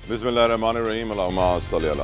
Bismillahirrahmanirrahim. Allahumma salli ala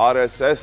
RSS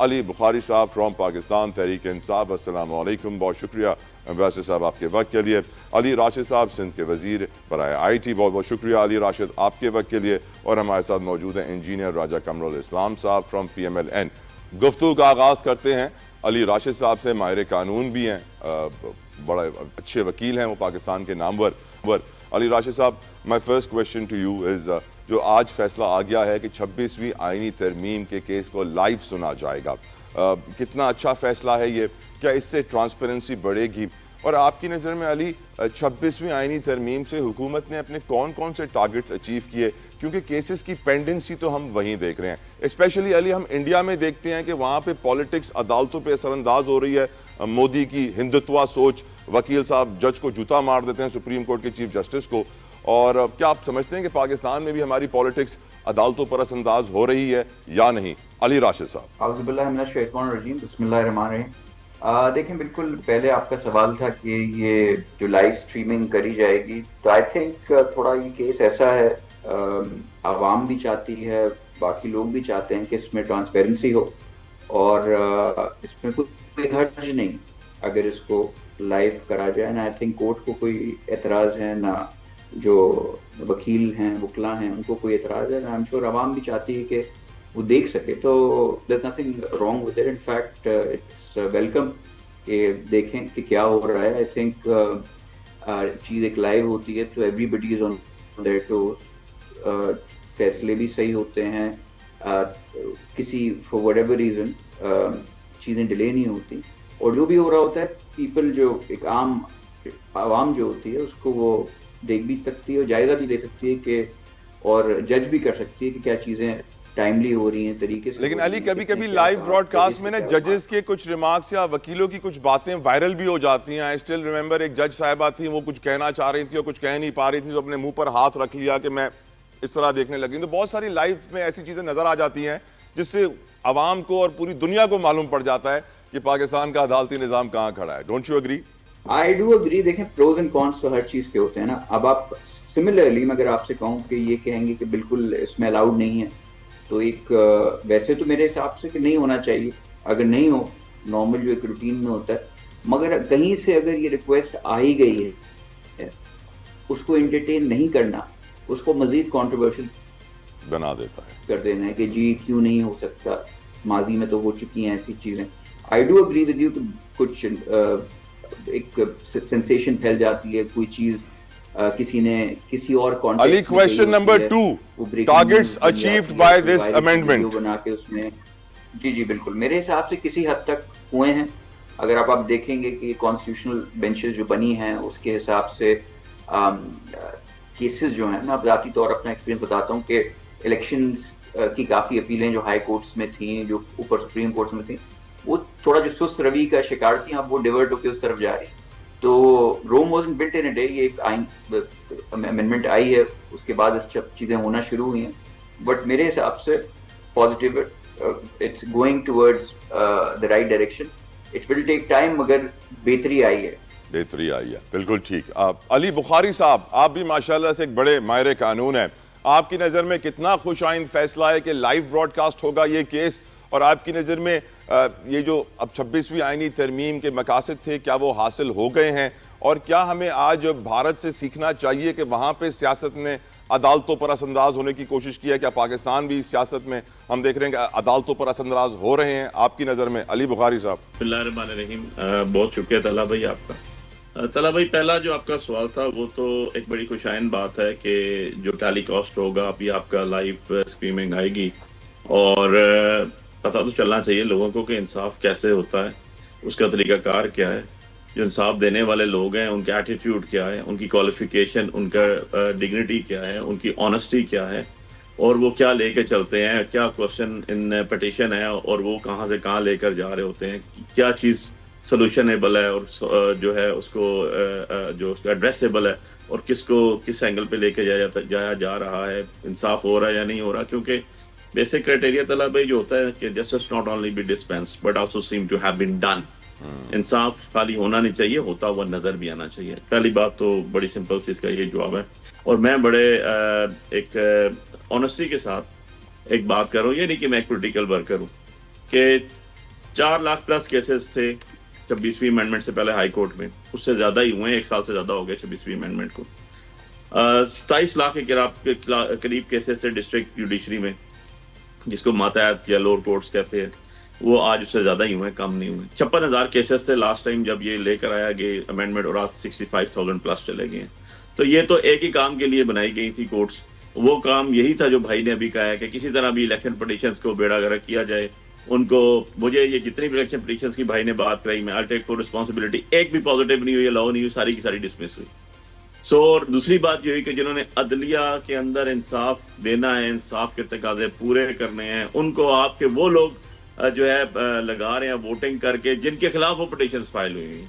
علی بخاری صاحب from Pakistan Tehreek Insaf, السلام علیکم، بہت شکریہ ایمبیسڈر صاحب آپ کے وقت کے لیے. علی راشد صاحب سندھ کے وزیر برائے آئی ٹی، بہت بہت شکریہ علی راشد آپ کے وقت کے لیے. اور ہمارے ساتھ موجود ہیں انجینئر راجہ قمر الاسلام صاحب فرام PMLN. گفتگو کا آغاز کرتے ہیں علی راشد صاحب سے. ماہر قانون بھی ہیں، بڑے اچھے وکیل ہیں وہ، پاکستان کے نامور. علی راشد صاحب، my first question to you is, جو آج فیصلہ آ گیا ہے کہ 26ویں آئینی ترمیم کے کیس کو لائیو سنا جائے گا، کتنا اچھا فیصلہ ہے یہ؟ کیا اس سے ٹرانسپیرنسی بڑھے گی؟ اور آپ کی نظر میں علی 26ویں آئینی ترمیم سے حکومت نے اپنے کون کون سے ٹارگٹس اچیو کیے؟ کیونکہ کیسز کی پینڈنسی تو ہم وہیں دیکھ رہے ہیں. اسپیشلی علی ہم انڈیا میں دیکھتے ہیں کہ وہاں پہ پالیٹکس عدالتوں پہ اثر انداز ہو رہی ہے. مودی کی ہندتوا سوچ، وکیل صاحب جج کو جوتا مار دیتے ہیں، سپریم کورٹ کے چیف جسٹس کو. اور کیا آپ سمجھتے ہیں کہ پاکستان میں بھی ہماری پالیٹکس عدالتوں پر اثر انداز ہو رہی ہے یا نہیں؟ علی راشد صاحب. اعوذ باللہ من الشیطان الرجیم، بسم اللہ الرحمن الرحیم. دیکھیں، بالکل پہلے آپ کا سوال تھا کہ یہ جو لائیو اسٹریمنگ کری جائے گی، تو آئی تھنک تھوڑا یہ کیس ایسا ہے، عوام بھی چاہتی ہے، باقی لوگ بھی چاہتے ہیں کہ اس میں ٹرانسپیرنسی ہو، اور اس میں کوئی حرج نہیں اگر اس کو لائیو کرا جائے. نہ آئی تھنک کورٹ کو کوئی اعتراض ہے، نہ جو وکیل ہیں، وکلا ہیں، ان کو کوئی اعتراض ہے. آئی ایم شیور عوام بھی چاہتی ہے کہ وہ دیکھ سکے. تو there's nothing wrong with it. In fact, it's welcome کہ دیکھیں کہ کیا ہو رہا ہے. I think چیز ایک لائیو ہوتی ہے تو everybody is on their toes. فیصلے بھی صحیح ہوتے ہیں، کسی for whatever reason چیزیں ڈیلے نہیں ہوتی، اور جو بھی ہو رہا ہوتا ہے پیپل، جو ایک عوام جو ہوتی ہے، اس کو وہ دیکھ بھی سکتی ہے اور جائزہ بھی لے سکتی ہے کہ، اور جج بھی کر سکتی ہے کہ کیا چیزیں ٹائملی ہو رہی ہیں طریقے سے. لیکن علی کبھی کبھی لائیو براڈ کاسٹ میں نا ججز کے کچھ ریمارکس یا وکیلوں کی کچھ باتیں وائرل بھی ہو جاتی ہیں. آئی اسٹل ریممبر ایک جج صاحبہ تھیں، وہ کچھ کہنا چاہ رہی تھی اور کچھ کہہ نہیں پا رہی تھی، تو اپنے منہ پر ہاتھ رکھ لیا کہ میں اس طرح دیکھنے لگی. تو بہت ساری لائیو میں ایسی چیزیں نظر آ جاتی ہیں جس سے عوام کو اور پوری دنیا کو معلوم پڑ جاتا ہے کہ پاکستان کا عدالتی نظام کہاں کھڑا ہے. Don't you agree? I do agree. دیکھیں، پروز اینڈ کونس تو ہر چیز کے ہوتے ہیں نا. اب آپ سملرلی میں اگر آپ سے کہوں کہ یہ کہیں گے کہ بالکل اس میں الاؤڈ نہیں ہے، تو ایک ویسے تو میرے حساب سے کہ نہیں ہونا چاہیے، اگر نہیں ہو نارمل جو ایک روٹین میں ہوتا ہے، مگر کہیں سے اگر یہ ریکویسٹ آ ہی گئی ہے، اس کو انٹرٹین نہیں کرنا، اس کو مزید کنٹروورشل بنا دیتا ہے، کر دینا ہے کہ جی کیوں نہیں ہو سکتا، ماضی میں تو ہو چکی ہیں ایسی چیزیں. I do agree with you کہ کچھ ایک سینسیشن پھیل جاتی ہے، کوئی چیز کسی نے کسی اور context Ali question number 2 targets achieved by this amendment بنا کے اس میں. جی بالکل، میرے حساب سے کسی حد تک ہوئے ہیں. اگر آپ دیکھیں گے کہ کانسٹیٹیوشنل بینچز جو بنی ہیں، اس کے حساب سے کیسز جو ہیں، میں آپ ذاتی طور اپنا ایکسپیرینس بتاتا ہوں کہ الیکشنز کی کافی اپیلیں جو ہائی کورٹس میں تھیں، جو اوپر سپریم کورٹس میں تھیں، وہ تھوڑا جو سست روی کا شکار تھیں، اب وہ ڈیورٹ ہو کے اس طرف جا رہی. تو Rome wasn't built in a day. یہ ایک امینڈمنٹ آئی ہے، اس کے بعد چیزیں ہونا شروع ہوئی ہیں. بٹ میرے حساب سے positive, it's going towards the right direction. It will take time, مگر بہتری آئی ہے. بہتری آئی ہے، بالکل ٹھیک. علی بخاری صاحب، آپ بھی ماشاءاللہ سے ایک بڑے ماہر قانون ہیں. آپ کی نظر میں کتنا خوش آئند فیصلہ ہے کہ لائیو براڈ کاسٹ ہوگا یہ کیس؟ اور آپ کی نظر میں یہ جو اب 26ویں آئینی ترمیم کے مقاصد تھے، کیا وہ حاصل ہو گئے ہیں؟ اور کیا ہمیں آج بھارت سے سیکھنا چاہیے کہ وہاں پہ سیاست نے عدالتوں پر اثر انداز ہونے کی کوشش کی ہے؟ کیا پاکستان بھی سیاست میں ہم دیکھ رہے ہیں کہ عدالتوں پر اثر انداز ہو رہے ہیں آپ کی نظر میں؟ علی بخاری صاحب. بسم اللہ الرحمن الرحیم. بہت شکریہ طلحہ بھائی آپ کا. طلحہ بھائی، پہلا جو آپ کا سوال تھا وہ تو ایک بڑی خوشائند بات ہے کہ جو ٹیلی کاسٹ ہوگا، ابھی آپ کا لائیو اسٹریمنگ آئے گی، اور پتہ تو چلنا چاہیے لوگوں کو کہ انصاف کیسے ہوتا ہے، اس کا طریقہ کار کیا ہے، جو انصاف دینے والے لوگ ہیں ان کا ایٹیٹیوڈ کیا ہے، ان کی کوالیفیکیشن، ان کا ڈگنیٹی کیا ہے، ان کی آنیسٹی کیا ہے، اور وہ کیا لے کے چلتے ہیں، کیا کوشچن ان پٹیشن ہے، اور وہ کہاں سے کہاں لے کر جا رہے ہوتے ہیں، کیا چیز سولوشنیبل ہے، اور جو ہے اس کو جو اس کا ایڈریسیبل ہے، اور کس کو کس اینگل پہ لے کے جایا جا رہا ہے، انصاف ہو رہا ہے یا نہیں ہو رہا. کیونکہ بیسک کرائٹیریا طلحہ بھائی جو ہوتا ہے کہ justice not only be dispense but also seem to have been done. انصاف خالی ہونا نہیں چاہیے، ہوتا ہوا نظر بھی آنا چاہیے. پہلی بات تو بڑی سمپل سی اس کا یہ جواب ہے. اور میں بڑے ایک آنیسٹی کے ساتھ ایک بات کر رہا ہوں، یہ نہیں کہ میں ایک پولیٹیکل ورکر ہوں، کہ 4 لاکھ پلس کیسز تھے 26ویں امینڈمنٹ سے پہلے ہائی کورٹ میں, اس سے زیادہ ہی ہوئے ہیں, 1 سال سے زیادہ ہو گئے 26ویں امینڈمنٹ کو. 27 لاکھ کے قریب کیسز تھے ڈسٹرکٹ جوڈیشری میں, جس کو ماتحت یا لوور کورٹس کہتے ہیں, وہ آج اس سے زیادہ ہی ہوئے, کم نہیں ہوئے. 56,000 کیسز تھے لاسٹ ٹائم جب یہ لے کر آیا گیا امینڈمنٹ, اور آج 65,000 پلس چلے گئے ہیں. تو یہ تو ایک ہی کام کے لیے بنائی گئی تھی کورٹس, وہ کام یہی تھا جو بھائی نے ابھی کہا ہے کہ کسی طرح بھی الیکشن پٹیشنز کو بیڑا گرک کیا جائے. ان کو مجھے یہ جتنی بھی الیکشن پٹیشنز کی بھائی نے بات کرائی, میں آئی ٹیک فور رسپانسبلٹی, ایک بھی پازیٹیو نہیں ہوئی, الاؤ نہیں ہوئی, ساری کی ساری ڈسمس ہوئی. اور دوسری بات یہ ہوئی کہ جنہوں نے عدلیہ کے اندر انصاف دینا ہے, انصاف کے تقاضے پورے کرنے ہیں, ان کو آپ کے وہ لوگ جو ہے لگا رہے ہیں ووٹنگ کر کے جن کے خلاف وہ پٹیشنز فائل ہوئی ہیں.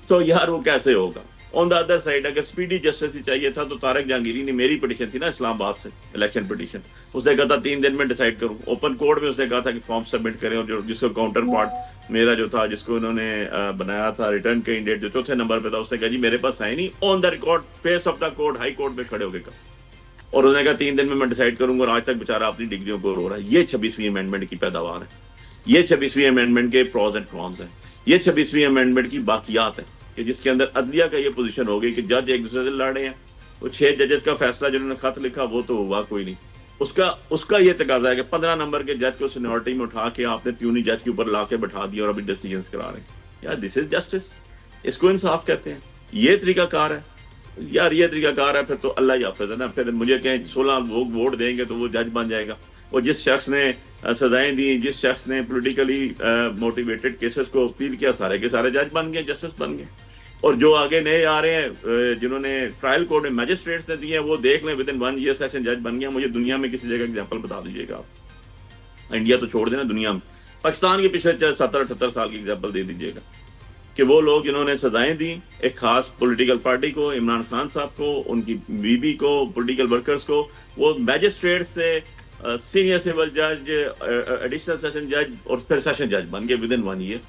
تو یار وہ کیسے ہوگا؟ آن دا ادر سائڈ اگر اسپیڈی جسٹس ہی چاہیے تھا تو طارق جہانگیری نے, میری پٹیشن تھی نا اسلام آباد سے الیکشن پٹیشن, اس نے کہا تھا 3 دن میں ڈیسائیڈ کروں. اوپن کورٹ میں اس نے کہا تھا کہ فارم سبمٹ کریں, اور جس کو کاؤنٹر پارٹ میرا جو تھا, جس کو انہوں نے بنایا تھا ریٹرن کینڈیڈیٹ جو 4تھے نمبر پہ تھا, اس نے کہا جی میرے پاس ہے نہیں. On the record face of the court high court میں کھڑے ہو گئے کہا, اور انہوں نے کہا 3 دن میں ڈیسائیڈ کروں گا, اور آج تک بیچارہ اپنی ڈگریوں کو رو رہا ہے. یہ 26ویں امینڈمنٹ کی پیداوار ہے, یہ 26ویں امینڈمنٹ کے پروز اینڈ کونز ہیں, یہ 26ویں امینڈمنٹ کی باقیات ہیں کہ جس کے اندر عدلیہ کا یہ پوزیشن ہو گئی کہ جج ایک دوسرے سے لڑ رہے ہیں. وہ 6 ججز کا فیصلہ جنہوں نے خط لکھا وہ تو ہوا کوئی نہیں. اس کا یہ تقاضا ہے کہ 15 نمبر کے جج کو سینیورٹی میں اٹھا کے آپ نے پیونی جج کے اوپر لا کے بٹھا دیا اور ابھی ڈیسیجنز کرا رہے ہیں. یار دس از جسٹس, اس کو انصاف کہتے ہیں. یہ طریقہ کار ہے یار, یہ طریقہ کار ہے. پھر تو اللہ ہی حافظ ہے نا. پھر مجھے کہیں 16 لوگ ووٹ دیں گے تو وہ جج بن جائے گا. اور جس شخص نے سزائیں دی, جس شخص نے پولیٹیکلی موٹیویٹڈ کیسز کو اپیل کیا, سارے کے سارے جج بن گئے, جسٹس بن گئے. اور جو آگے نئے آ رہے ہیں جنہوں نے ٹرائل کورٹ میں میجسٹریٹس نے دیے ہیں, وہ دیکھ لیں ود ان 1 year سیشن جج بن گیا. مجھے دنیا میں کسی جگہ ایگزامپل بتا دیجیے گا آپ, انڈیا تو چھوڑ دینا, دنیا میں پاکستان کے پچھلے 70-78 سال کی ایگزامپل دے دیجیے گا کہ وہ لوگ جنہوں نے سزائیں دی ایک خاص پولیٹیکل پارٹی کو, عمران خان صاحب کو, ان کی بیوی کو, پولیٹیکل ورکرز کو, وہ میجسٹریٹ سے سینئر سول جج, ایڈیشنل سیشن جج اور پھر سیشن جج بن گئے ود ان 1 year.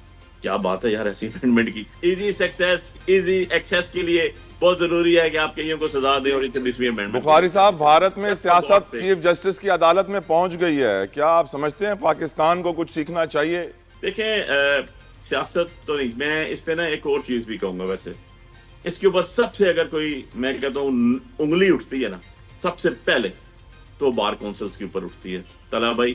کیا بات ہے یار ایسی امینڈمنٹ کی. ایزی ایکسیس کے لیے بہت ضروری ہے کہ آپ کئیوں کو سزا دیں. اور 26ویں امینڈمنٹ بخاری صاحب, بھارت میں سیاست چیف جسٹس کی عدالت میں پہنچ گئی ہے, کیا آپ سمجھتے ہیں پاکستان کو کچھ سیکھنا چاہیے؟ دیکھیں سیاست تو نہیں, میں اس پہ نا ایک اور چیز بھی کہوں گا. ویسے اس کے اوپر سب سے اگر کوئی میں کہتا ہوں انگلی اٹھتی ہے نا سب سے پہلے تو بار کونسلز کے اوپر اٹھتی ہے. طلحہ بھائی,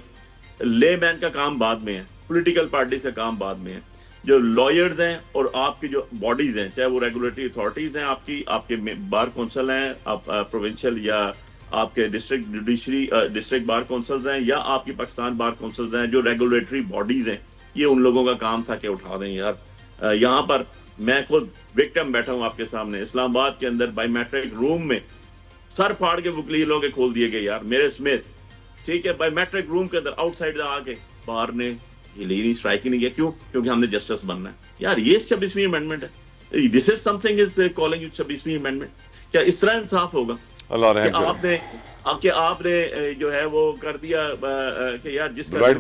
لے مین کا کام بعد میں ہے, پولیٹیکل پارٹی سے کام بعد میں ہے. جو لائرز ہیں اور آپ کی جو باڈیز ہیں, چاہے وہ ریگولیٹری اتھارٹیز ہیں, آپ کے بار کونسل ہیں, آپ پروونشل یا آپ کے district judiciary district bar councils ہیں, یا آپ کی پاکستان بار کونسلز ہیں, جو ریگولیٹری باڈیز ہیں, یہ ان لوگوں کا کام تھا کہ اٹھا دیں. یار یہاں پر میں خود وکٹم بیٹھا ہوں آپ کے سامنے اسلام آباد کے اندر بائی میٹرک روم میں, سر پھاڑ کے وکیلوں کے کھول دیے گئے یار میرے سمیت, ٹھیک ہے, بائی میٹرک روم کے اندر آؤٹ سائڈ آ کے باہر نے نہیں اسٹرائک ہی نہیں کیا. کیوں؟ کیونکہ ہم نے جسٹس بننا ہے. یار یہ 26ویں امینڈمنٹ ہے, this is something is calling you 26ویں امینڈمنٹ. کیا اس طرح انصاف ہوگا اللہ رحم کہ آپ نے جو ہے وہ کر دیا کہ یار جس کا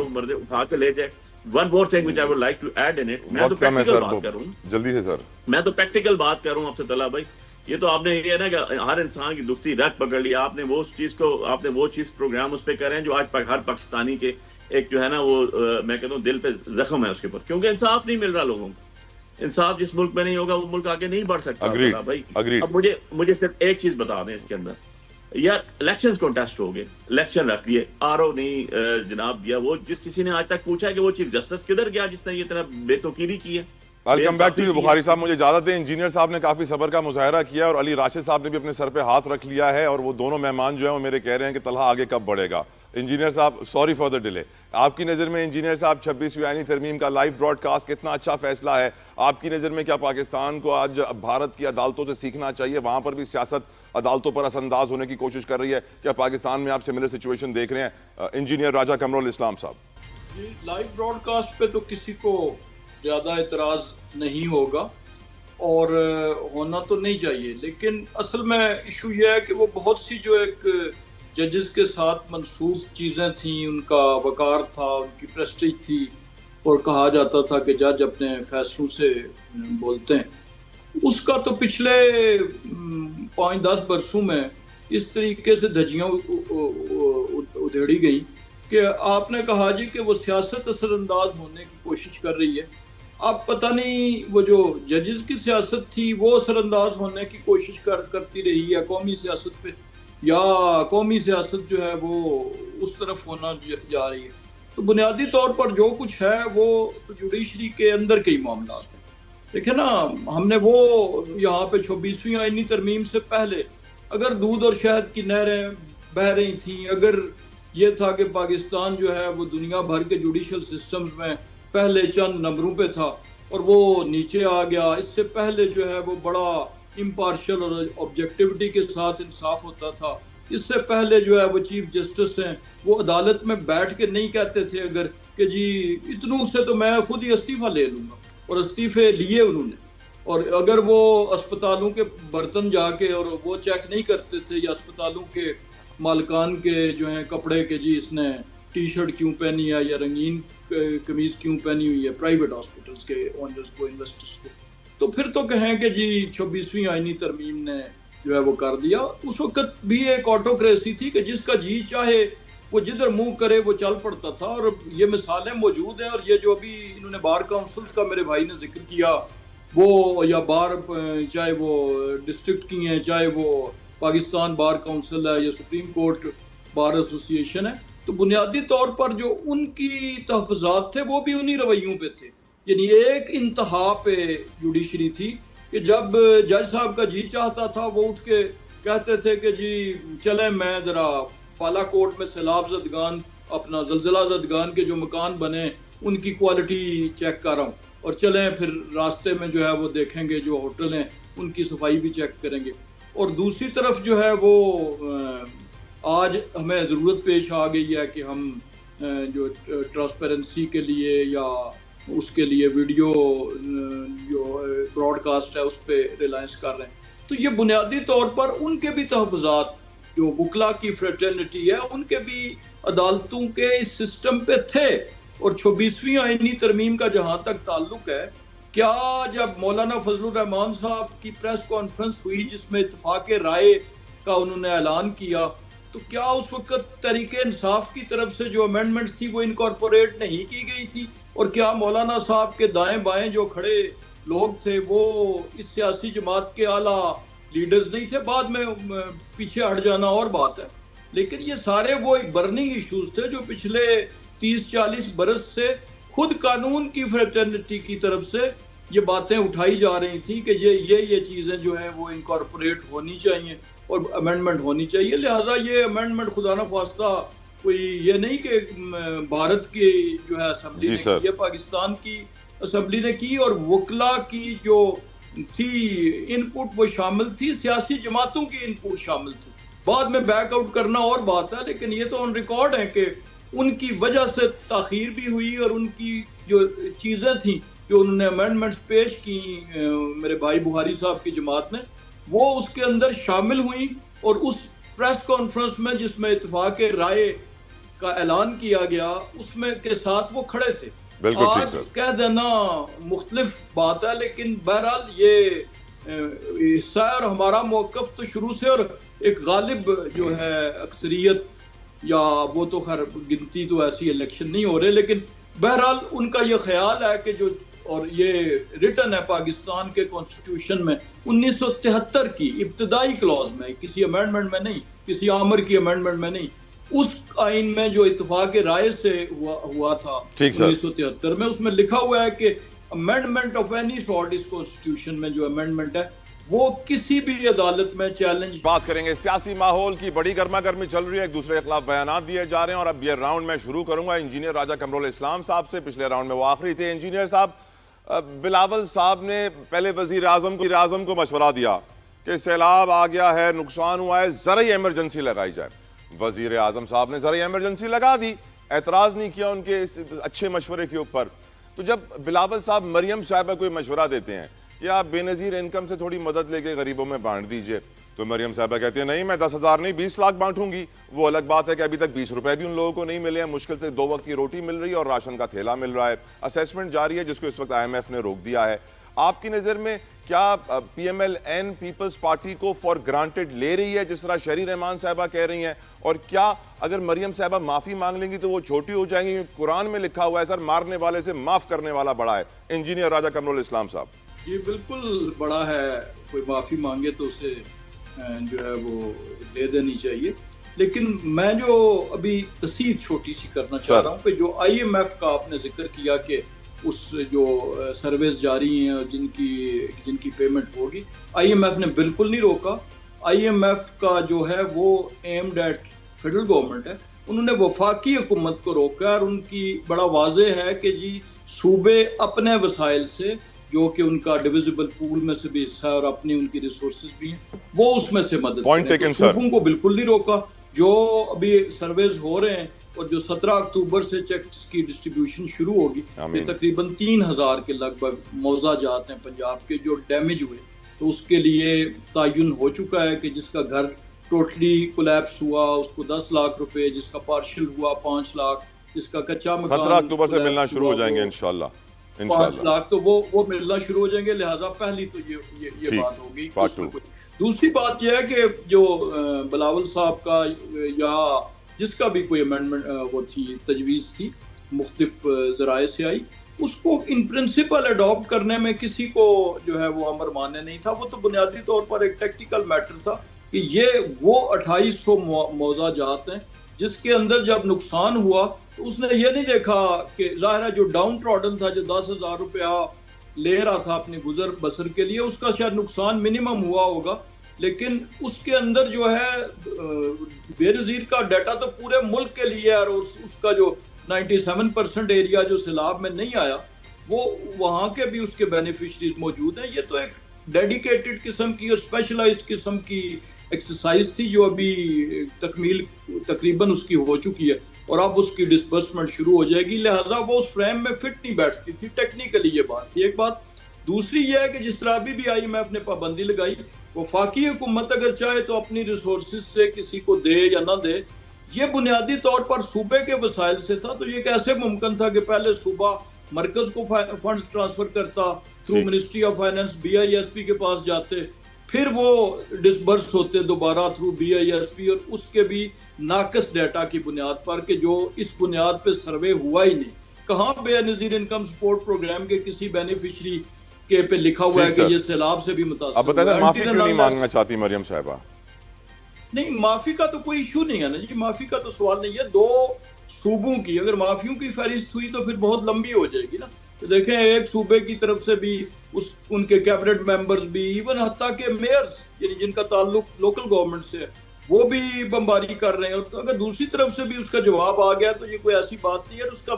مرد اٹھا کے لے جائے. One more thing which I would like to add in it, میں تو پریکٹیکل بات کر رہا ہوں, جلدی سے سر, میں تو پریکٹیکل بات کر رہا ہوں آپ سے طلحہ بھائی. یہ تو آپ نے یہ ہے نا کہ ہر انسان کی دکھتی رگ پکڑ لیا. آپ نے وہ چیز پروگرام اس پہ کر رہے ہیں جو آج ہر پاکستانی کے ایک جو ہے نا وہ میں کہتا ہوں دل پہ زخم ہے اس کے اوپر, کیونکہ انصاف نہیں مل رہا لوگوں کو. انصاف جس ملک میں نہیں ہوگا وہ ملک آگے نہیں بڑھ سکتا. بھائی اب مجھے صرف ایک چیز بتا دیں اس کے اندر, یار الیکشن کانٹیسٹ ہو گئے, الیکشن رکھ دیے, RO نہیں جناب دیا. وہ جس کسی نے آج تک پوچھا ہے کہ وہ چیف جسٹس کدھر گیا جس نے یہ طرح بے توقیری کی ہے؟ ویلکم بیک ٹو یو بخاری صاحب. مجھے اجازت دیں, انجینئر صاحب نے کافی صبر کا مظاہرہ کیا اور علی راشد صاحب نے بھی اپنے سر پہ ہاتھ رکھ لیا ہے, اور وہ دونوں مہمان جو ہیں وہ میرے کہہ رہے ہیں کہ طلحہ آگے کب بڑھے گا. انجینئر صاحب, سوری فار دا ڈیلے. آپ کی نظر میں انجینئر صاحب 26ویں آئینی ترمیم کا لائیو براڈ کاسٹ کتنا اچھا فیصلہ ہے؟ آپ کی نظر میں کیا پاکستان کو آج بھارت کی عدالتوں سے سیکھنا چاہیے؟ وہاں پر بھی سیاست عدالتوں پر اثر انداز ہونے کی کوشش کر رہی ہے, کیا پاکستان میں آپ سملر سچویشن دیکھ رہے ہیں؟ انجینئر راجہ قمر الاسلام صاحب. جی, لائیو براڈ کاسٹ پہ تو کسی کو زیادہ اعتراض نہیں ہوگا اور ہونا تو نہیں چاہیے, لیکن اصل میں ایشو یہ ہے کہ وہ بہت سی جو ایک ججز کے ساتھ منسوخ چیزیں تھیں, ان کا وقار تھا, ان کی پریسٹیج تھی, اور کہا جاتا تھا کہ جج اپنے فیصلوں سے بولتے ہیں. اس کا تو پچھلے 5-10 برسوں میں اس طریقے سے دھجیاں ادھیڑی گئیں کہ آپ نے کہا جی کہ وہ سیاست اثر انداز ہونے کی کوشش کر رہی ہے. اب پتہ نہیں وہ جو ججز کی سیاست تھی وہ اثر انداز ہونے کی کوشش کرتی رہی ہے قومی سیاست پہ, یا قومی سیاست جو ہے وہ اس طرف ہونا جا رہی ہے. تو بنیادی طور پر جو کچھ ہے وہ جوڈیشری کے اندر کے ہی معاملات ہیں. دیکھیں نا, ہم نے وہ یہاں پہ 26ویں آئینی ترمیم سے پہلے اگر دودھ اور شہد کی نہریں بہہ رہی تھیں, اگر یہ تھا کہ پاکستان جو ہے وہ دنیا بھر کے جوڈیشل سسٹمز میں پہلے چند نمبروں پہ تھا اور وہ نیچے آ گیا, اس سے پہلے جو ہے وہ بڑا امپارشل اور آبجیکٹیوٹی کے ساتھ انصاف ہوتا تھا, اس سے پہلے جو ہے وہ چیف جسٹس ہیں وہ عدالت میں بیٹھ کے نہیں کہتے تھے اگر کہ جی اتنوں سے تو میں خود ہی استعفیٰ لے لوں گا, اور استعفے لیے انہوں نے. اور اگر وہ اسپتالوں کے برتن جا کے اور وہ چیک نہیں کرتے تھے, یا اسپتالوں کے مالکان کے جو ہیں کپڑے کے جی اس نے ٹی شرٹ کیوں پہنی ہے یا رنگین قمیض کیوں پہنی ہوئی ہے پرائیویٹ ہاسپٹلز کے اونرز کو, انویسٹرز کو, تو پھر تو کہیں کہ جی 26ویں آئینی ترمیم نے جو ہے وہ کر دیا. اس وقت بھی ایک آٹوکریسی تھی کہ جس کا جی چاہے وہ جدھر منہ کرے وہ چل پڑتا تھا, اور یہ مثالیں موجود ہیں. اور یہ جو ابھی انہوں نے بار کاؤنسلز کا میرے بھائی نے ذکر کیا, وہ یا بار چاہے وہ ڈسٹرکٹ کی ہیں, چاہے وہ پاکستان بار کاؤنسل ہے یا سپریم کورٹ بار ایسوسی ایشن ہے, تو بنیادی طور پر جو ان کی تحفظات تھے وہ بھی انہی رویوں پہ تھے. یعنی ایک انتہا پہ جوڈیشری تھی کہ جب جج صاحب کا جی چاہتا تھا وہ اٹھ کے کہتے تھے کہ جی چلیں میں ذرا بالا کوٹ میں سیلاب زدگان, اپنا زلزلہ زدگان کے جو مکان بنے ان کی کوالٹی چیک کر رہا ہوں, اور چلیں پھر راستے میں جو ہے وہ دیکھیں گے جو ہوٹل ہیں ان کی صفائی بھی چیک کریں گے. اور دوسری طرف جو ہے وہ آج ہمیں ضرورت پیش آ گئی ہے کہ ہم جو ٹرانسپیرنسی کے لیے یا اس کے لیے ویڈیو جو براڈ کاسٹ ہے اس پہ ریلائنس کر رہے ہیں. تو یہ بنیادی طور پر ان کے بھی تحفظات, جو وکلا کی فریٹرنٹی ہے, ان کے بھی عدالتوں کے اس سسٹم پہ تھے. اور 26ویں آئینی ترمیم کا جہاں تک تعلق ہے, کیا جب مولانا فضل الرحمان صاحب کی پریس کانفرنس ہوئی جس میں اتفاق رائے کا انہوں نے اعلان کیا, تو کیا اس وقت تحریک انصاف کی طرف سے جو امینڈمنٹس تھی وہ انکارپوریٹ نہیں کی گئی تھی؟ اور کیا مولانا صاحب کے دائیں بائیں جو کھڑے لوگ تھے وہ اس سیاسی جماعت کے اعلیٰ لیڈرز نہیں تھے؟ بعد میں پیچھے ہٹ جانا اور بات ہے, لیکن یہ سارے وہ ایک برننگ ایشوز تھے جو پچھلے 30-40 برس سے خود قانون کی فریٹرنٹی کی طرف سے یہ باتیں اٹھائی جا رہی تھیں کہ یہ چیزیں جو ہیں وہ انکارپوریٹ ہونی چاہیے اور امینڈمنٹ ہونی چاہیے. لہٰذا یہ امینڈمنٹ خدا نخواستہ کوئی یہ نہیں کہ بھارت کی جو ہے اسمبلی نے کی, پاکستان کی اسمبلی نے کی, اور وکلا کی جو تھی ان پٹ وہ شامل تھی, سیاسی جماعتوں کی ان پٹ شامل تھی. بعد میں بیک آؤٹ کرنا اور بات ہے, لیکن یہ تو آن ریکارڈ ہے کہ ان کی وجہ سے تاخیر بھی ہوئی, اور ان کی جو چیزیں تھیں جو انہوں نے امینڈمنٹس پیش کی میرے بھائی بخاری صاحب کی جماعت نے, وہ اس کے اندر شامل ہوئیں. اور اس پریس کانفرنس میں جس میں اتفاق رائے کا اعلان کیا گیا اس میں کے ساتھ وہ کھڑے تھے. آج کہہ دینا مختلف بات ہے, لیکن بہرحال یہ حصہ ہے, اور ہمارا موقف تو شروع سے, اور ایک غالب جو ہے اکثریت, یا وہ تو خیر گنتی تو ایسی الیکشن نہیں ہو رہے, لیکن بہرحال ان کا یہ خیال ہے کہ جو, اور یہ ریٹن ہے پاکستان کے کانسٹیٹیوشن میں 1973 کی ابتدائی کلاز میں, کسی امینڈمنٹ میں نہیں, کسی آمر کی امینڈمنٹ میں نہیں, اس آئین میں جو اتفاق رائے سے ہوا تھا 1973 میں, اس میں لکھا ہوا ہے کہ امینڈمنٹ آف اینی سارٹ اس کانسٹیٹیوشن میں جو امینڈمنٹ ہے وہ کسی بھی عدالت میں چیلنج. بات کریں گے سیاسی ماحول کی, بڑی گرما گرمی چل رہی ہے, ایک دوسرے کے خلاف بیانات دیے جا رہے ہیں, اور اب یہ راؤنڈ میں شروع کروں گا انجینئر راجہ قمرُ الاسلام صاحب سے. پچھلے راؤنڈ میں وہ آخری تھے. انجینئر صاحب, بلاول صاحب نے پہلے وزیر اعظم کو مشورہ دیا کہ سیلاب آ گیا ہے, نقصان ہوا ہے, زرعی ایمرجنسی لگائی جائے. وزیر اعظم صاحب نے زرعی ایمرجنسی لگا دی, اعتراض نہیں کیا ان کے اس اچھے مشورے کے اوپر. تو جب بلاول صاحب مریم صاحبہ کو مشورہ دیتے ہیں کہ آپ بے نظیر انکم سے تھوڑی مدد لے کے غریبوں میں بانٹ دیجئے, تو مریم صاحبہ کہتی ہیں نہیں, میں 10,000 نہیں 20 لاکھ بانٹوں گی. وہ الگ بات ہے کہ ابھی تک 20 روپے بھی ان لوگوں کو نہیں ملے ہیں, مشکل سے 2 وقت کی روٹی مل رہی ہے اور راشن کا تھیلا مل رہا ہے. اسیسمنٹ جاری ہے جس کو اس وقت IMF نے روک دیا ہے. آپ کی نظر میں کیا P M L N Peoples Party کو فار گرانٹڈ لے رہی ہے جس طرح شہری رحمان صاحبہ کہہ رہی ہیں؟ اور کیا اگر مریم صاحبہ معافی مانگ لیں گی تو وہ چھوٹی ہو جائیں گی؟ قرآن میں لکھا ہوا ہے سر، مارنے والے سے معاف کرنے والا بڑا ہے۔ انجینئر راجہ قمر الاسلام صاحب، یہ بالکل بڑا ہے، کوئی معافی مانگے تو اسے جو ہے وہ دے دینی چاہیے، لیکن میں جو ابھی تصحیح چھوٹی سی کرنا چاہ رہا ہوں کہ جو آئی ایم ایف کا آپ نے ذکر کیا کہ اس جو سروس جاری ہیں اور جن کی پیمنٹ ہوگی، آئی ایم ایف نے بالکل نہیں روکا۔ آئی ایم ایف کا جو ہے وہ ایمڈ ایٹ فیڈرل گورنمنٹ ہے، انہوں نے وفاقی حکومت کو روکا اور ان کی بڑا واضح ہے کہ جی صوبے اپنے وسائل سے جو کہ ان کا ڈویزیبل پول میں سے بھی حصہ ہے اور اپنی ان کی ریسورسز بھی ہیں وہ اس میں سے مدد کریں، صوبوں کو بالکل نہیں روکا۔ جو ابھی سرویز ہو رہے ہیں اور جو 17 اکتوبر سے چیکس کی ڈسٹریبیوشن شروع ہوگی، یہ تقریباً 3000 کے لگ بھگ موضاع جات ہیں پنجاب کے جو ڈیمیج ہوئے، تو اس کے لیے تعین ہو چکا ہے کہ جس کا گھر ٹوٹلی کولیپس ہوا اس کو 10 لاکھ روپے، جس کا پارشل ہوا 5 لاکھ، جس کا کچا مکان 17 اکتوبر سے ملنا شروع ہو جائیں گے انشاءاللہ 5 لاکھ، تو وہ ملنا شروع ہو جائیں گے۔ لہٰذا پہلی تو یہ بات ہوگی۔ دوسری بات یہ ہے کہ جو بلاول صاحب کا یا جس کا بھی کوئی امینڈمنٹ وہ تھی تجویز تھی مختلف ذرائع سے آئی، اس کو ان پرنسپل اڈاپٹ کرنے میں کسی کو جو ہے وہ امر ماننے نہیں تھا، وہ تو بنیادی طور پر ایک ٹیکنیکل میٹر تھا کہ یہ وہ 2800 موضاع جات ہیں جس کے اندر جب نقصان ہوا تو اس نے یہ نہیں دیکھا کہ ظاہر ہے جو ڈاؤن ٹراڈن تھا، جو 10,000 روپیہ لے رہا تھا اپنی گزر بسر کے لیے، اس کا شاید نقصان منیمم ہوا ہوگا، لیکن اس کے اندر جو ہے بے نظیر کا ڈیٹا تو پورے ملک کے لیے ہے، اور اس کا جو 97% ایریا جو سیلاب میں نہیں آیا وہ وہاں کے بھی اس کے بینیفیشریز موجود ہیں۔ یہ تو ایک ڈیڈیکیٹڈ قسم کی اور اسپیشلائزڈ قسم کی ایکسرسائز تھی جو ابھی تکمیل تقریباً اس کی ہو چکی ہے اور اب اس کی ڈسبرسمنٹ شروع ہو جائے گی، لہٰذا وہ اس فریم میں فٹ نہیں بیٹھتی تھی، ٹیکنیکلی یہ بات تھی۔ ایک بات دوسری یہ ہے کہ جس طرح ابھی بھی آئی ایم ایف نے پابندی لگائی، وفاقی حکومت اگر چاہے تو اپنی ریسورسز سے کسی کو دے یا نہ دے، یہ بنیادی طور پر صوبے کے وسائل سے تھا، تو یہ کیسے ممکن تھا کہ پہلے صوبہ مرکز کو فنڈز ٹرانسفر کرتا through ministry of finance, B I S P کے پاس جاتے، پھر وہ ڈسبرس ہوتے دوبارہ through B I S P, اور اس کے بھی ناقص ڈیٹا کی بنیاد پر کہ جو اس بنیاد پہ سروے ہوا ہی نہیں۔ کہاں بے نظیر انکم سپورٹ پروگرام کے کسی بینیفیشری کے پہ لکھا ہوا ہے کہ یہ سیلاب سے بھی متاثر اب بتائیں معافی کیوں نہیں مانگنا چاہتی مریم صاحبہ؟ نہیں، معافی کا تو کوئی ایشو نہیں ہے نا جی، معافی کا تو سوال نہیں ہے۔ دو صوبوں کی اگر معافیوں کی فہرست ہوئی تو پھر بہت لمبی ہو جائے گی نا۔ دیکھیں ایک صوبے کی طرف سے بھی ان کے کیبنٹ ممبرز بھی، ایون حتیٰ کہ میئرز یعنی جن کا تعلق لوکل گورنمنٹ سے ہے، وہ بھی بمباری کر رہے ہیں، اور اگر دوسری طرف سے بھی اس کا جواب آ گیا تو یہ کوئی ایسی بات نہیں ہے، اس کا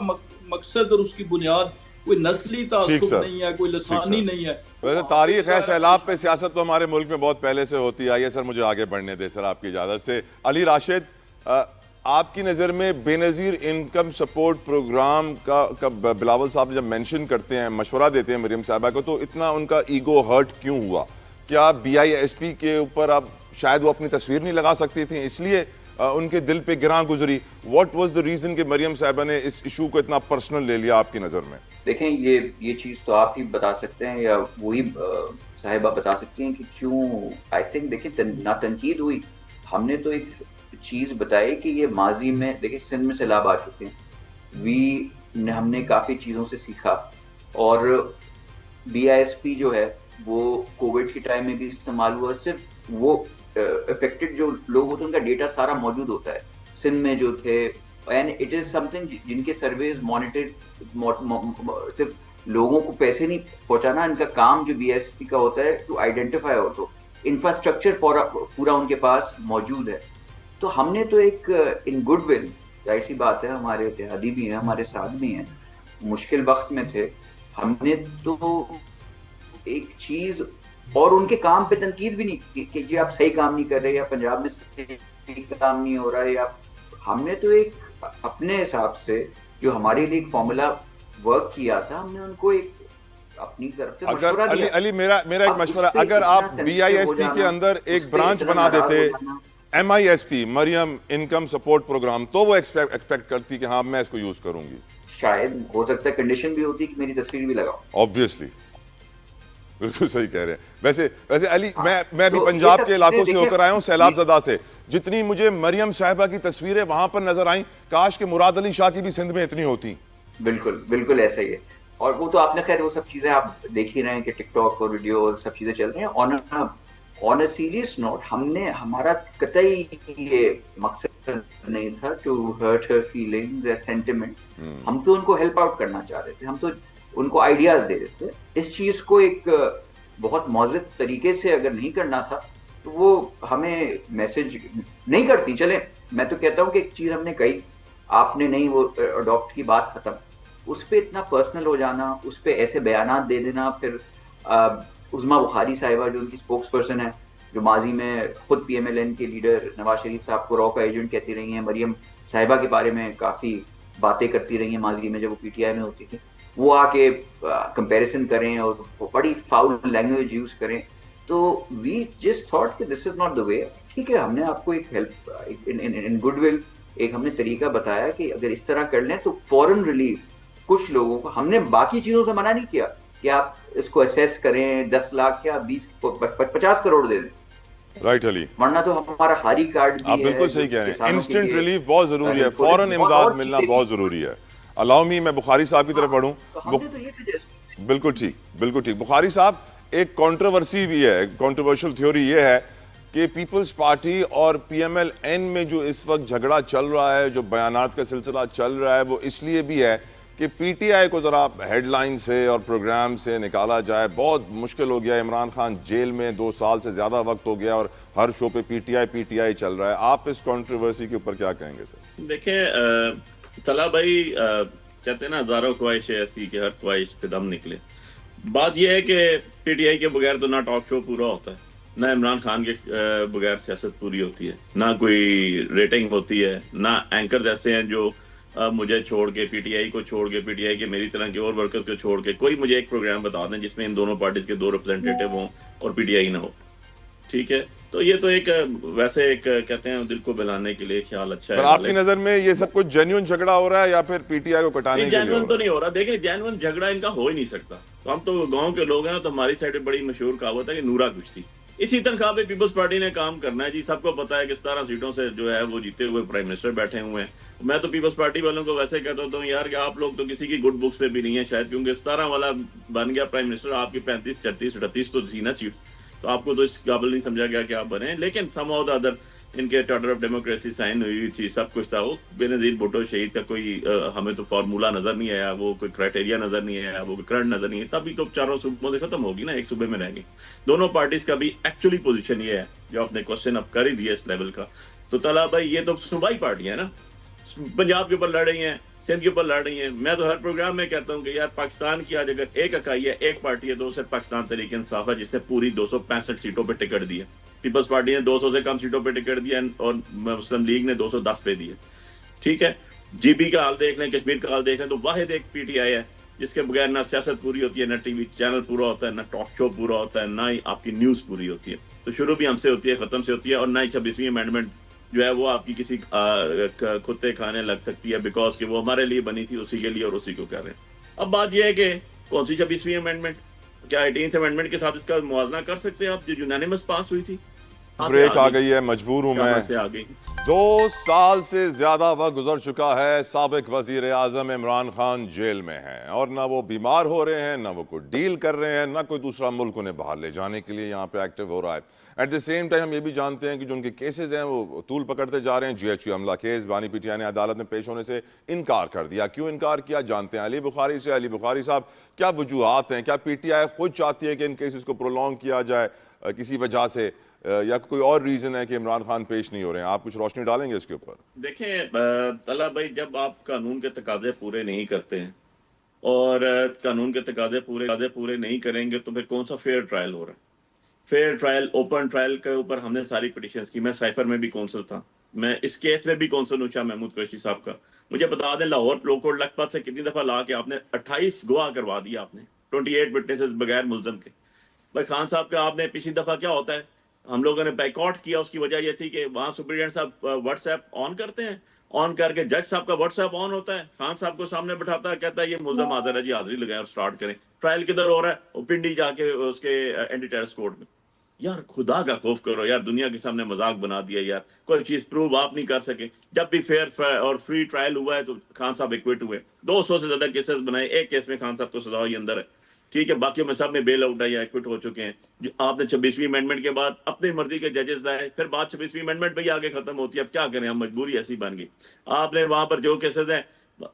مقصد اور اس کی بنیاد کوئی نسلی تعصب نہیں ہے، کوئی لسانی نہیں ہے۔ ویسے تاریخ ہے، سیلاب پہ سیاست تو ہمارے ملک میں بہت پہلے سے ہوتی آئی ہے۔ سر مجھے آگے بڑھنے دے سر آپ کی اجازت سے۔ علی راشد، آپ کی نظر میں بے نظیر انکم سپورٹ پروگرام کا بلاول صاحب جب مینشن کرتے ہیں، مشورہ دیتے ہیں مریم صاحبہ کو، تو اتنا ان کا ایگو ہرٹ کیوں ہوا؟ کیا بی آئی ایس پی کے اوپر اب شاید وہ اپنی تصویر نہیں لگا سکتی تھیں اس لیے ان کے دل پہ گراں گزری؟ واٹ واز دا ریزن کہ مریم صاحبہ نے اس ایشو کو اتنا پرسنل لے لیا آپ کی نظر میں؟ دیکھیں یہ چیز تو آپ ہی بتا سکتے ہیں یا وہی صاحبہ بتا سکتی ہیں کہ کیوں۔ آئی تھنک دیکھیں نہ تنقید ہوئی، ہم نے تو ایک چیز بتائی کہ یہ ماضی میں دیکھیں سندھ میں سیلاب آ چکے ہیں، ہم نے کافی چیزوں سے سیکھا، اور بی آئی ایس پی جو ہے وہ کووڈ کے ٹائم میں بھی استعمال ہوا۔ صرف وہ افیکٹڈ جو لوگ ہوتے ہیں ان کا ڈیٹا سارا موجود ہوتا ہے سندھ میں جو تھے، and it is some thing جن کے سرویز مانیٹرڈ، صرف لوگوں کو پیسے نہیں پہنچانا، ان کا کام جو بی ایس پی کا ہوتا ہے ٹو آئیڈینٹیفائی ہو، تو انفراسٹرکچر پورا ان کے پاس موجود ہے۔ تو ہم نے تو ایک ان گڈ ول، ظاہر سی بات ہے ہمارے اتحادی بھی ہیں، ہمارے ساتھ بھی ہیں، مشکل وقت میں تھے، ہم نے تو ایک چیز، اور ان کے کام پہ تنقید بھی نہیں کی کہ جی آپ صحیح کام نہیں کر رہے یا پنجاب میں صحیح کام نہیں ہو رہا ہے، یا ہم نے تو ایک اپنے حساب سے جو ہمارے لیے ایک فارمولا ورک کیا تھا، ہم نے ان کو ایک اپنی طرف سے مشورہ دیا۔ علی میرا ایک مشورہ، اگر آپ بی آئی ایس پی کے اندر ایک برانچ بنا دیتے M I S P Maryam income support programme, تو وہ ایکسپیکٹ کرتی کہ ہاں میں اس کو یوز کروں گی، شاید ہو سکتا ہے کنڈیشن بھی ہوتی کہ میری تصویر بھی لگاؤ، obviously بالکل صحیح کہہ رہے ہیں. ویسے علی میں بھی تو یہ پنجاب سب کے علاقوں سے چیزیں ہو کر آیا ہوں, دیکھیں، سیلاب زدہ سے. جتنی مجھے مریم صاحبہ کی تصویریں وہاں پر نظر آئیں, کاش کہ مراد علی شاہ کی بھی سندھ میں اتنی ہوتی. بالکل بالکل ایسا ہی ہے. اور وہ تو آپ نے خیر وہ سب چیزیں آپ دیکھ ہی رہے ہیں کہ ٹک ٹاک اور ویڈیو اور سب چیزیں چل رہی ہیں. آن اے سیریس نوٹ, ہمارا قطعی یہ مقصد نہیں تھا ٹو ہرٹ ہر فیلنگز یا سینٹیمنٹ. ہم تو ان کو ہیلپ آؤٹ کرنا چاہ رہے تھے, ہم تو ان کو آئیڈیاز دے رہے تھے. اس چیز کو ایک بہت موزد طریقے سے اگر نہیں کرنا تھا تو وہ ہمیں میسج نہیں کرتی. چلیں میں تو کہتا ہوں کہ ایک چیز ہم نے کہی, آپ نے نہیں وہ اڈاپٹ کی, بات ختم. اس پہ اتنا پرسنل ہو جانا, اس پہ ایسے بیانات دے دینا. پھر عظما بخاری صاحبہ جو ان کی اسپوکس پرسن ہے, جو ماضی میں خود پی ایم ایل این کے لیڈر نواز شریف صاحب کو را کا ایجنٹ کہتی رہی ہیں, مریم صاحبہ کے بارے میں کافی باتیں کرتی رہی ہیں ماضی میں جب وہ پی ٹی آئی میں ہوتی تھی, وہ آ کے کمپیریزن کریں اور بڑی فاؤل لینگویج یوز کریں. تو وی جسٹ تھاٹ کہ دس از ناٹ دا وے. ٹھیک ہے, ہم نے آپ کو ایک ہیلپ ان گڈ ول ایک ہم نے طریقہ بتایا کہ اگر اس طرح کر لیں تو فوراً ریلیف کچھ لوگوں کو. ہم نے باقی چیزوں سے منع نہیں کیا کہ آپ اس کو اسیس کریں 10 لاکھ کیا 50 کروڑ دے دیں, رائٹ علی, ورنہ تو ہمارا ہاری کارڈ آپ بھی ہے. بالکل صحیح کہہ رہے ہیں. کسانوں کے انسٹنٹ لیے ریلیف بہت ضروری ہے, helpful فوراً اور امداد ملنا چیزیں بھی بہت ضروری ہے. الاؤ می میں بخاری صاحب کی طرف بڑھوں. تو ہم نے تو یہ سجیسٹ. بالکل ٹھیک, بالکل ٹھیک. بخاری صاحب, ایک کنٹروورسی بھی ہے, کنٹروورشل تھیوری یہ ہے کہ پیپلز پارٹی اور پی ایم ایل این میں جو اس وقت جھگڑا چل رہا ہے, جو بیانات کا سلسلہ چل رہا ہے, وہ اس لیے بھی ہے کہ پی ٹی آئی کو ذرا ہیڈ لائن سے اور پروگرام سے نکالا جائے. بہت مشکل ہو گیا, عمران خان جیل میں 2 سال سے زیادہ وقت ہو گیا اور ہر شو پہ پی ٹی آئی چل رہا ہے. آپ اس کنٹروورسی کے اوپر کیا کہیں گے سر؟ دیکھیں طلحہ بھائی, کہتے ہیں نا ہزاروں خواہشیں ایسی کہ ہر خواہش پہ دم نکلے. بات یہ ہے کہ پی ٹی آئی کے بغیر تو نہ ٹاک شو پورا ہوتا ہے, نہ عمران خان کے بغیر سیاست پوری ہوتی ہے, نہ کوئی ریٹنگ ہوتی ہے, نہ اینکرز ایسے ہیں جو مجھے چھوڑ کے پی ٹی آئی کو چھوڑ کے, پی ٹی آئی کے میری طرح کے اور ورکرز کو چھوڑ کے کوئی مجھے ایک پروگرام بتا دیں جس میں ان دونوں پارٹیز کے 2 ریپرزینٹیٹیو ہوں اور پی ٹی آئی نہ ہو. ٹھیک ہے, تو یہ تو ایک ویسے ایک کہتے ہیں دل کو بہلانے کے لیے خیال اچھا ہے. پر آپ کی نظر میں یہ سب کچھ جینیون جھگڑا ہو رہا ہے یا پھر پی ٹی آئی کو کٹانے کے لیے ہو جینون رہا تو ہے؟ نہیں ہو رہا. دیکھیں جینون جھگڑا ان کا ہو ہی نہیں سکتا. تو ہم تو گاؤں کے لوگ ہیں, تو ہماری سائڈ پہ بڑی مشہور کہاوت ہے کہ نورا کشتی. اسی تنخواہ پہ پیپلز پارٹی نے کام کرنا ہے جی. سب کو پتا ہے کہ 17 سیٹوں سے جو ہے وہ جیتے ہوئے پرائم منسٹر بیٹھے ہوئے ہیں. میں تو پیپلز پارٹی والوں کو ویسے کہتا ہوں یار کہ آپ لوگ تو کسی کی گڈ بکس پہ بھی نہیں ہے شاید, کیونکہ 17 والا بن گیا پرائم منسٹر, آپ کی 35 36 38 تو تھی نا سیٹس, تو آپ کو تو اس قابل نہیں سمجھا گیا کہ آپ بنے. لیکن سم آف دا ادر ان کے چارٹر آف ڈیموکریسی سائن ہوئی تھی, سب کچھ تھا. وہ بے نظیر بھٹو شہید کا کوئی ہمیں تو فارمولا نظر نہیں آیا, وہ کوئی کرائٹیریا نظر نہیں آیا, وہ کرنٹ نظر نہیں ہے. تبھی تو چاروں صوبوں سے ختم ہوگی نا, ایک صوبے میں رہ گئی. دونوں پارٹیز کا بھی ایکچولی پوزیشن یہ ہے جو آپ نے کوشچن اب کر ہی دیا اس لیول کا. تو طلحہ بھائی یہ تو صوبائی پارٹی ہے نا, پنجاب کے اوپر لڑ رہی ہیں, سندھ کے اوپر لڑ رہی ہیں. میں تو ہر پروگرام میں کہتا ہوں کہ یار پاکستان کی آج اگر ایک اکائی ہے, ایک پارٹی ہے, تو صرف پاکستان تحریک انصاف ہے جس نے پوری 265 سیٹوں پہ ٹکٹ دی ہے. پیپلز پارٹی نے 200 سے کم سیٹوں پہ ٹکٹ دیا اور مسلم لیگ نے 210 پہ دی ہے. ٹھیک ہے, جی بی کا حال دیکھ لیں, کشمیر کا حال دیکھ لیں, تو واحد ایک پی ٹی آئی ہے جس کے بغیر نہ سیاست پوری ہوتی ہے, نہ ٹی وی چینل پورا ہوتا ہے, نہ ٹاک شو پورا ہوتا ہے, نہ ہی آپ کی نیوز پوری ہوتی ہے. تو شروع بھی ہم سے ہوتی ہے, ختم سے ہوتی ہے, اور نہ ہی 26ویں امینڈمنٹ جو ہے وہ آپ کی کسی کتے کھانے لگ سکتی ہے, بیکاز کہ وہ ہمارے لیے بنی تھی, اسی کے لیے اور اسی کو کر رہے ہیں. اب بات یہ ہے کہ کون سی 26ویں امینڈمنٹ, کیا 18th امینڈمنٹ کے ساتھ اس کا موازنہ کر سکتے ہیں آپ جو یونانیمس پاس ہوئی تھی؟ بریک آ گئی ہے, مجبور ہوں میں. سے آ گئی 2 سال سے زیادہ وقت گزر چکا ہے, سابق وزیر اعظم عمران خان جیل میں ہیں, اور نہ وہ بیمار ہو رہے ہیں, نہ وہ کوئی ڈیل کر رہے ہیں, نہ کوئی دوسرا ملک انہیں باہر لے جانے کے لیے یہاں پہ ایکٹیو ہو رہا ہے. ایٹ دا سیم ٹائم ہم یہ بھی جانتے ہیں کہ جو ان کے کیسز ہیں وہ طول پکڑتے جا رہے ہیں. جی ایچ یو حملہ کیس, بانی پی ٹی آئی نے عدالت میں پیش ہونے سے انکار کر دیا. کیوں انکار کیا جانتے ہیں علی بخاری سے. علی بخاری صاحب, کیا وجوہات ہیں؟ کیا پی ٹی آئی خود چاہتی ہے کہ ان کیسز کو پرولونگ کیا جائے کسی وجہ سے, یا کوئی اور ریزن ہے کہ عمران خان پیش نہیں ہو رہے ہیں؟ آپ کچھ روشنی ڈالیں گے اس کے اوپر؟ دیکھیں طلحہ بھائی, جب آپ قانون کے تقاضے پورے نہیں کرتے ہیں اور قانون کے تقاضے پورے نہیں کریں گے تو پھر کون سا فیئر ٹرائل ہو رہا ہے؟ فیئر ٹرائل, اوپن ٹرائل کے اوپر ہم نے ساری پٹیشنز کی. میں سائفر میں بھی کونسل تھا, میں اس کیس میں بھی کونسل ہوں شاہ محمود قریشی صاحب کا. مجھے بتا دیں لاہور لو کوٹ لکھپت سے کتنی دفعہ لا کے آپ نے 28 گواہ کروا دیا, آپ نے 28 وٹنسز بغیر ملزم کے. بھائی خان صاحب کا آپ نے پچھلی دفعہ کیا ہوتا ہے, ہم لوگوں نے بیکاٹ کیا, اس کی وجہ یہ تھی کہ وہاں سپرڈینٹ صاحب واٹس ایپ آن کرتے ہیں, آن کر کے جج صاحب کا واٹس ایپ آن ہوتا ہے, خان صاحب کو سامنے بٹھاتا ہے, کہتا ہے یہ ملزم حاضر ہے جی, حاضری لگائیں اور سٹارٹ کریں. ٹرائل کدھر ہو رہا ہے؟ وہ پنڈی جا کے اس کے اینٹی ٹیررسٹ کورٹ میں. یار خدا کا خوف کرو یار, دنیا کے سامنے مذاق بنا دیا یار, کوئی چیز پروو آپ نہیں کر سکے. جب بھی فیئر اور فری ٹرائل ہوا ہے تو خان صاحب ایکوٹ ہوئے, 200 سے زیادہ کیسز بنائے, ایک کیس میں خان صاحب کو سزا ہوئی اندر ہے, ٹھیک ہے, باقیوں میں سب میں بیل آؤٹ ہے یا ایکوٹ ہو چکے ہیں. جو آپ نے 26ویں امینڈمنٹ کے بعد اپنی مرضی کے ججز لائے, پھر بات 26ویں امینڈمنٹ پہ ہی آگے ختم ہوتی ہے. اب کیا کریں, ہم مجبوری ایسی بن گئی. آپ نے وہاں پر جو کیسز ہیں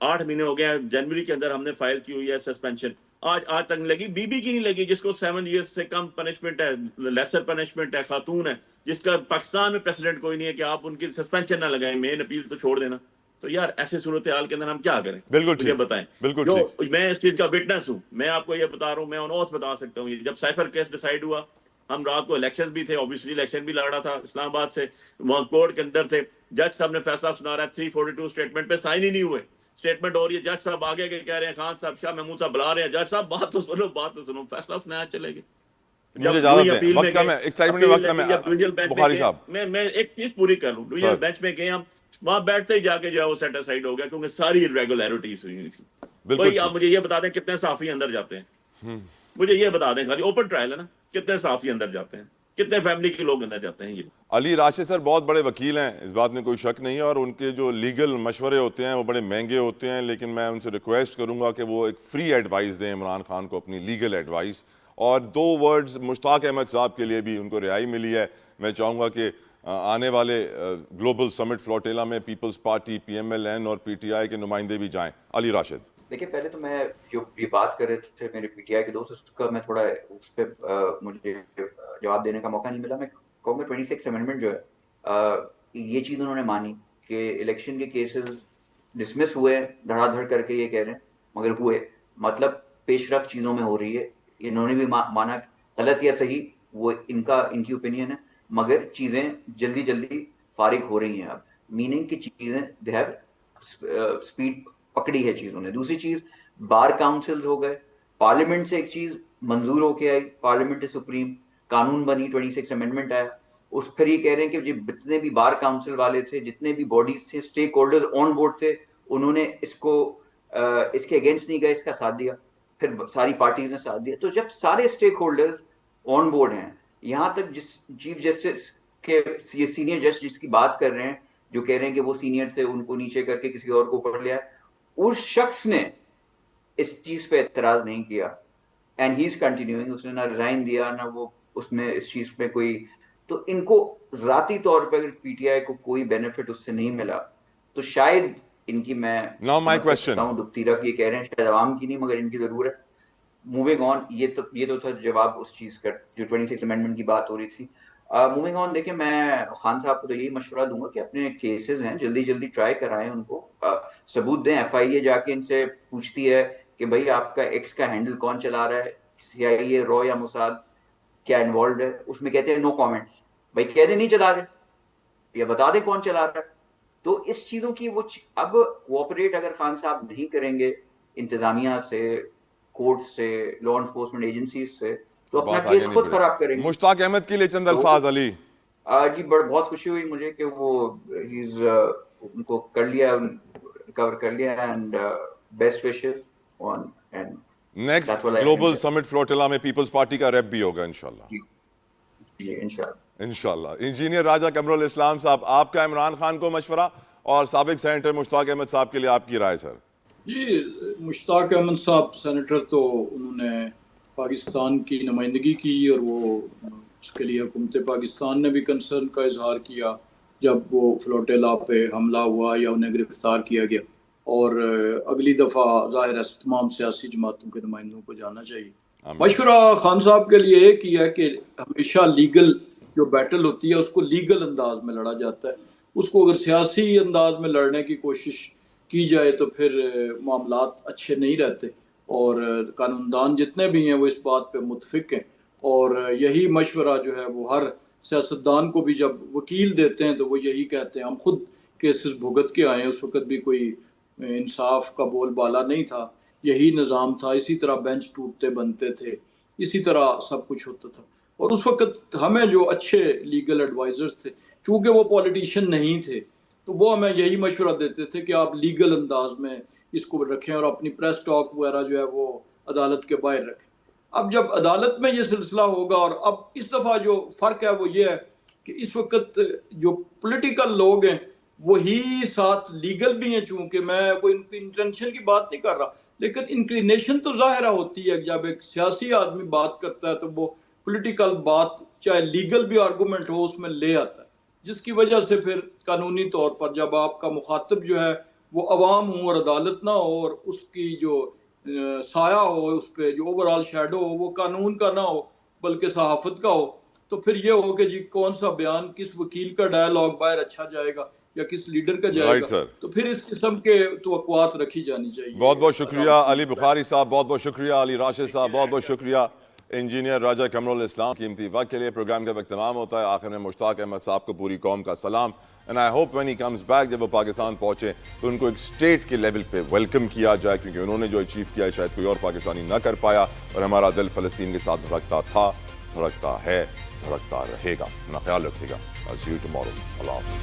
8 مہینے ہو گئے ہیں, جنوری کے اندر ہم نے فائل کی ہوئی ہے سسپینشن, آج تک نہیں لگی. بی بی کی نہیں لگی جس کو 7 ایئرس سے کم پنشمنٹ ہے, لیسر پنشمنٹ ہے, خاتون ہے جس کا پاکستان میں پریسیڈنٹ کوئی نہیں ہے کہ آپ ان کی سسپینشن نہ لگائیں, مین اپیل تو چھوڑ دینا. تو یار ایسے صورتحال کے اندر ہم کیا کریں؟ بالکل مجھے بتائیں. بالکل جو ٹھیک. میں اس چیز کا وٹنس ہوں, میں آپ کو یہ بتا رہا ہوں, میں آن اوتھ بتا سکتا ہوں. جب سائفر کیس ڈیسائیڈ ہوا, ہم رات کو الیکشن بھی تھے, اوبیسلی الیکشن بھی لڑ رہا تھا اسلام آباد سے, وہاں کورٹ کے اندر تھے, جج صاحب نے فیصلہ سنا رہا ہے, 342 اسٹیٹمنٹ پہ سائن ہی نہیں ہوئے. اسٹیٹمنٹ ہو رہی ہے, جج صاحب آگے کے کہہ رہے ہیں, خان صاحب شاہ محمود صاحب بلا رہے ہیں, جج صاحب بات تو سنو, بات تو سنو, فیصلہ سنایا چلے گئے. مجھے اجازت دیں, وقت کم ہے, ایک سیگمنٹ میں وقت کم ہے. بخاری صاحب میں ایک چیز پوری کر لوں. ڈویژن بینچ میں گئے ہم, وہاں بیٹھتے ہی جا کے جو ہے وہ سیٹ اسائڈ ہو گیا کیونکہ ساری irregularities ہوئی تھی. بھائی آپ مجھے یہ بتا دیں کتنے صحافی اندر جاتے ہیں, مجھے یہ بتا دیں, خالی اوپن ٹرائل ہے نا, کتنے صحافی اندر جاتے ہیں, کتنے فیملی کے لوگ اندر جاتے ہیں. یہ علی راشد سر بہت بڑے وکیل ہیں, اس بات میں کوئی شک نہیں ہے, اور ان کے جو لیگل مشورے ہوتے ہیں وہ بڑے مہنگے ہوتے ہیں, لیکن میں ان سے ریکویسٹ کروں گا کہ وہ ایک فری ایڈوائس دیں عمران خان کو, اپنی لیگل ایڈوائس. اور 2 ورڈز مشتاق احمد صاحب کے لیے بھی ان کو رہائی ملی ہے. میں چاہوں گا کہ آنے والے گلوبل سمٹ فلوٹیلا میں Peoples Party, P M L N اور پی ٹی آئی کے نمائندے بھی جائیں. علی راشد. دیکھیں, پہلے تو میں جو یہ بات کر رہے تھے میرے پی ٹی آئی کے دوست, اس کا میں تھوڑا اس پہ مجھے جواب دینے کا موقع نہیں ملا. میں کہوں گا 26 امینڈمنٹ جو ہے یہ چیز انہوں نے مانی کہ الیکشن کے کیسز ڈسمس ہوئے دھڑا دھڑ کر کے, یہ کہہ رہے ہیں, مگر ہوئے, مطلب پیش رفت چیزوں میں ہو رہی ہے. انہوں نے بھی مانا, غلط یا صحیح وہ ان کی اوپینین ہے, مگر چیزیں جلدی جلدی فارغ ہو رہی ہیں اب, میننگ کی چیزیں دے ہیو اسپیڈ پکڑی ہے چیزوں نے. دوسری چیز, بار کاؤنسل ہو گئے, پارلیمنٹ سے ایک چیز منظور ہو کے آئی, پارلیمنٹ سپریم قانون بنی, 26 امینڈمنٹ آیا, اس پھر یہ کہہ رہے ہیں کہ جتنے بھی بار کاؤنسل والے تھے, جتنے بھی باڈیز تھے, اسٹیک ہولڈرز آن بورڈ تھے, انہوں نے اس کے اگینسٹ نہیں گئے, اس کا ساتھ دیا, پھر ساری پارٹیز نے ساتھ دیا. تو جب سارے اسٹیک ہولڈرز آن بورڈ ہیں, یہاں تک جس چیف جسٹس کے سینئر جج جس کی بات کر رہے ہیں, جو کہہ رہے ہیں کہ وہ سینئر سے ان کو نیچے کر کے کسی اور کو پڑھ لیا, اس شخص نے اس چیز پہ اعتراض نہیں کیا, اینڈ ہی از کنٹینیوئنگ. اس نے نہ ریزائن دیا, نہ وہ اس میں اس چیز پہ کوئی. تو ان کو ذاتی طور پہ اگر پی ٹی آئی کو کوئی بینیفٹ اس سے نہیں ملا تو شاید ان کی, میں ڈبتی رکھ یہ کہہ رہے ہیں, شاید عوام کی نہیں مگر ان کی ضرور ہے. موونگ آن, یہ تو تھا جواب اس چیز کا جو 26 امینڈمنٹ کی بات ہو رہی تھی. موونگ آن, دیکھیں میں خان صاحب کو تو یہی مشورہ دوں گا کہ اپنے کیسز ہیں جلدی جلدی ٹرائی کرائیں, ان کو ثبوت دیں. ایف آئی اے جا کے ان سے پوچھتی ہے کہ بھائی آپ کا ایکس کا ہینڈل کون چلا رہا ہے, سی آئی اے, رو یا موساد کیا انوالوڈ ہے, اس میں کہتے ہیں نو کامنٹس. بھائی کہہ دیں نہیں چلا رہے, یا بتا دیں کون چلا رہا ہے. تو اس چیزوں کی وہ اب کوآپریٹ اگر خان صاحب نہیں کریں گے انتظامیہ سے, کورٹ سے, لا انفورسمنٹ ایجنسیز سے, تو اپنا کیس خود خراب کریں گے. مشتاق احمد کے لیے چند الفاظ. علی جی, بہت خوشی ہوئی مجھے کہ وہ ان کو کر لیا, کور کر لیا, and best wishes on and next global summit flotilla میں پیپلز پارٹی کا ریپ بھی ہوگا انشاءاللہ. جی انشاءاللہ. انجینئر راجہ قمر الاسلام صاحب, آپ کا عمران خان کو مشورہ اور سابق سینیٹر مشتاق احمد صاحب کے لیے آپ کی رائے. سر جی, مشتاق احمد صاحب سینیٹر تو انہوں نے پاکستان کی نمائندگی کی, اور وہ اس کے لیے حکومت پاکستان نے بھی کنسرن کا اظہار کیا جب وہ فلوٹیلا پہ حملہ ہوا یا انہیں گرفتار کیا گیا. اور اگلی دفعہ ظاہر ہے تمام سیاسی جماعتوں کے نمائندوں کو جانا چاہیے. مشورہ خان صاحب کے لیے ایک ہی ہے کہ ہمیشہ لیگل جو بیٹل ہوتی ہے اس کو لیگل انداز میں لڑا جاتا ہے. اس کو اگر سیاسی انداز میں لڑنے کی کوشش کی جائے تو پھر معاملات اچھے نہیں رہتے, اور قانوندان جتنے بھی ہیں وہ اس بات پہ متفق ہیں. اور یہی مشورہ جو ہے وہ ہر سیاستدان کو بھی جب وکیل دیتے ہیں تو وہ یہی کہتے ہیں, ہم خود کیسز بھگت کے آئے, اس وقت بھی کوئی انصاف کا بول بالا نہیں تھا, یہی نظام تھا, اسی طرح بینچ ٹوٹتے بنتے تھے, اسی طرح سب کچھ ہوتا تھا. اور اس وقت ہمیں جو اچھے لیگل ایڈوائزرز تھے, چونکہ وہ پولیٹیشین نہیں تھے, تو وہ ہمیں یہی مشورہ دیتے تھے کہ آپ لیگل انداز میں اس کو رکھیں, اور اپنی پریس ٹاک وغیرہ جو ہے وہ عدالت کے باہر رکھیں. اب جب عدالت میں یہ سلسلہ ہوگا، اور اب اس دفعہ جو فرق ہے وہ یہ ہے کہ اس وقت جو پولیٹیکل لوگ ہیں وہی ساتھ لیگل بھی ہیں، چونکہ میں کوئی انٹینشن کی بات نہیں کر رہا، لیکن انکلینیشن تو ظاہرہ ہوتی ہے. جب ایک سیاسی آدمی بات کرتا ہے تو وہ پولیٹیکل بات چاہے لیگل بھی آرگومنٹ ہو اس میں لے آتا ہے، جس کی وجہ سے پھر قانونی طور پر جب آپ کا مخاطب جو ہے وہ عوام ہوں اور عدالت نہ ہو، اور اس کی جو سایہ ہو اس پہ، جو اوور آل شیڈو ہو وہ قانون کا نہ ہو بلکہ صحافت کا ہو، تو پھر یہ ہو کہ جی کون سا بیان کس وکیل کا ڈائلاگ باہر اچھا جائے گا یا کس لیڈر کا جائے رائٹ گا، سر. تو پھر اس قسم کے توقعات رکھی جانی چاہیے. بہت بہت شکریہ علی بخاری صاحب، بہت بہت شکریہ علی راشد صاحب، بہت بہت شکریہ انجینئر راجہ قمر الاسلام. قیمتی وقت کے لیے پروگرام کا وقت تمام ہوتا ہے. آخر میں مشتاق احمد صاحب کو پوری قوم کا سلام. And I hope when he comes back, جب وہ پاکستان پہنچے تو ان کو ایک اسٹیٹ کے لیول پہ ویلکم کیا جائے، کیونکہ انہوں نے جو اچیو کیا ہے شاید کوئی اور پاکستانی نہ کر پایا، اور ہمارا دل فلسطین کے ساتھ دھڑکتا تھا، دھڑکتا ہے، دھڑکتا رہے گا. اپنا خیال رکھیے گا. I'll see you tomorrow. اللہ حافظ.